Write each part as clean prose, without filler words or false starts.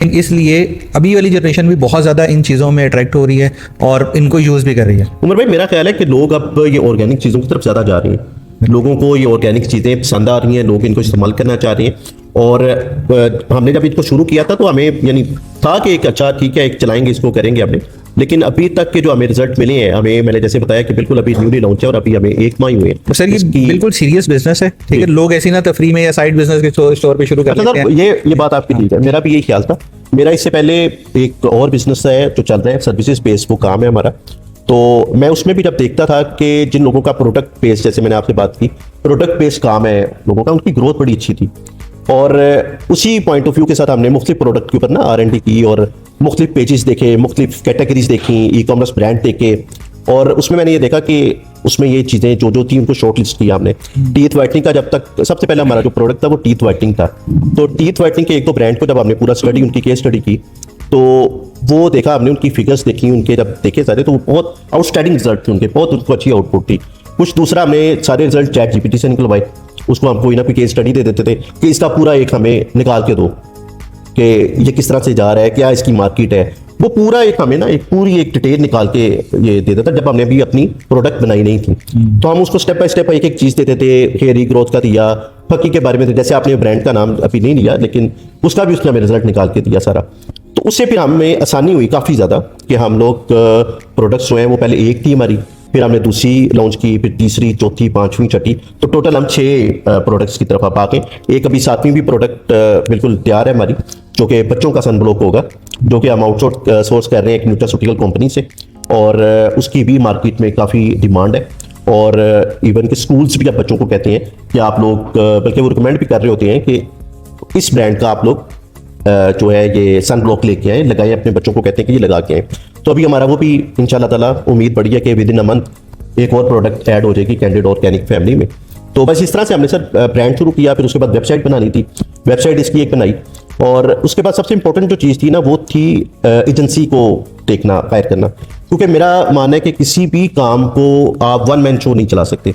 इसलिए अभी वाली जनरेशन भी बहुत ज़्यादा इन चीज़ों में अट्रैक्ट हो रही है और इनको यूज़ भी कर रही है। उमर भाई, मेरा ख्याल है कि लोग अब ये ऑर्गेनिक चीज़ों की तरफ ज़्यादा जा रहे हैं। लोगों को ये ऑर्गेनिक चीज़ें पसंद आ रही हैं, लोग इनको इस्तेमाल करना चाह रहे हैं। और हमने जब इसको शुरू किया था तो हमें यानी था कि एक अच्छा ठीक है, एक चलाएंगे, इसको करेंगे हमने। लेकिन अभी तक के जो हमें रिजल्ट मिले हैं, हमें मैंने जैसे बताया कि बिल्कुल अभी न्यूली लॉन्च है और अभी हमें 1 माह ही हुए हैं। सर ये बिल्कुल सीरियस बिजनेस है, ठीक है। लोग ऐसी ना तफरी में या साइड बिजनेस के स्टोर पे शुरू कर लेते हैं। ये बात आपकी ठीक है, मेरा भी यही ख्याल था। मेरा इससे पहले एक और बिजनेस है जो चल रहा है, सर्विसेज बेस्ड, वो काम है हमारा। तो मैं उसमें भी जब देखता था कि जिन लोगों का प्रोडक्ट बेस्ड, जैसे मैंने आपसे बात की, प्रोडक्ट बेस्ड काम है लोगों का, उनकी ग्रोथ बड़ी अच्छी थी। और उसी पॉइंट ऑफ व्यू के साथ हमने मुख्तलिफ प्रोडक्ट के ऊपर ना R&D की और मुख्तलिफ पेजेस देखे, मुख्तलिफ कैटेगरीज देखी, ई-कॉमर्स ब्रांड देखे। और उसमें मैंने ये देखा कि उसमें ये चीज़ें जो थी उनको शॉर्ट लिस्ट किया हमने। टीथ वाइटनिंग का जब तक सबसे पहला हमारा जो प्रोडक्ट था वो टीथ वाइटनिंग था। तो टीथ वाइटनिंग के 1-2 ब्रांड को जब हमने पूरा स्टडी, उनकी केस स्टडी की, तो वो देखा हमने, उनकी फिगर्स देखी, उनके जब देखे सारे, तो वो बहुत आउटस्टैंडिंग रिजल्ट थे उनके, बहुत उनको अच्छी आउटपुट थी। कुछ दूसरा हमने सारे रिजल्ट ChatGPT से निकलवाए, उसको हम कोई ना कोई केस स्टडी दे देते थे कि इसका पूरा एक हमें निकाल के दो कि ये किस तरह से जा रहा है, क्या इसकी मार्केट है। वो पूरा एक हमें ना एक पूरी एक डिटेल निकाल के ये दे देता, जब हमने भी अपनी प्रोडक्ट बनाई नहीं थी। तो हम उसको स्टेप बाय स्टेप एक एक चीज़ देते थे। हेयर रीग्रोथ का दिया, फकी के बारे में, जैसे आपने ब्रांड का नाम अभी नहीं लिया, लेकिन उसका भी उसने हमें रिजल्ट निकाल के दिया सारा। तो उससे फिर हमें आसानी हुई काफ़ी ज़्यादा कि हम लोग प्रोडक्ट्स जो हैं वो पहले एक थी हमारी, फिर हमने दूसरी लॉन्च की, फिर तीसरी, चौथी, 5वीं, छठी, तो टोटल हम 6 प्रोडक्ट्स की तरफ आप आके एक अभी 7वीं भी प्रोडक्ट बिल्कुल तैयार है हमारी, जो कि बच्चों का सनब्लॉक होगा, जो कि हम आउटसोर्स कर रहे हैं एक न्यूट्रास्यूटिकल कंपनी से। और उसकी भी मार्केट में काफ़ी डिमांड है। और इवन के स्कूल्स भी अब बच्चों को कहते हैं कि आप लोग, बल्कि वो रिकमेंड भी कर रहे होते हैं कि इस ब्रांड का आप लोग जो है ये सन ब्लॉक लेके आए, लगाए, अपने बच्चों को कहते हैं कि ये लगा के आए। तो अभी हमारा वो भी इंशाल्लाह ताला उम्मीद बढ़ी है कि विद इन अ मंथ एक और प्रोडक्ट ऐड हो जाएगी कैंडिड ऑर्गेनिक फैमिली में। तो बस इस तरह से हमने सर ब्रांड शुरू किया। फिर उसके बाद वेबसाइट बनानी थी, वेबसाइट इसकी एक बनाई। और उसके बाद सबसे इंपॉर्टेंट जो चीज़ थी ना, वो थी एजेंसी को देखना, हायर करना। क्योंकि मेरा मानना है कि किसी भी काम को आप वन मैन शो नहीं चला सकते।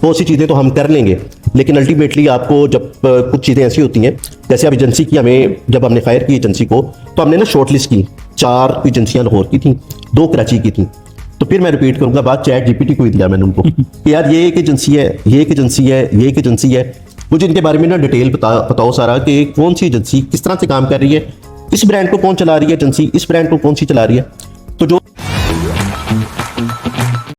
बहुत सी चीज़ें तो हम कर लेंगे, लेकिन अल्टीमेटली आपको जब कुछ चीज़ें ऐसी होती हैं, जैसे अब एजेंसी की हमें, जब हमने हायर की एजेंसी को, तो हमने ना शॉर्ट लिस्ट की। 4 एजेंसियां लाहौर की थी, 2 कराची की थी। तो फिर मैं रिपीट करूंगा बात, ChatGPT को ही दिया मैंने उनको कि यार ये एक एजेंसी है, ये एक एजेंसी है, ये एक एजेंसी है, मुझे इनके बारे में ना डिटेल बताओ सारा कि कौन सी एजेंसी किस तरह से काम कर रही है, इस ब्रांड को कौन चला रही है एजेंसी, इस ब्रांड को कौन सी चला रही है। तो जो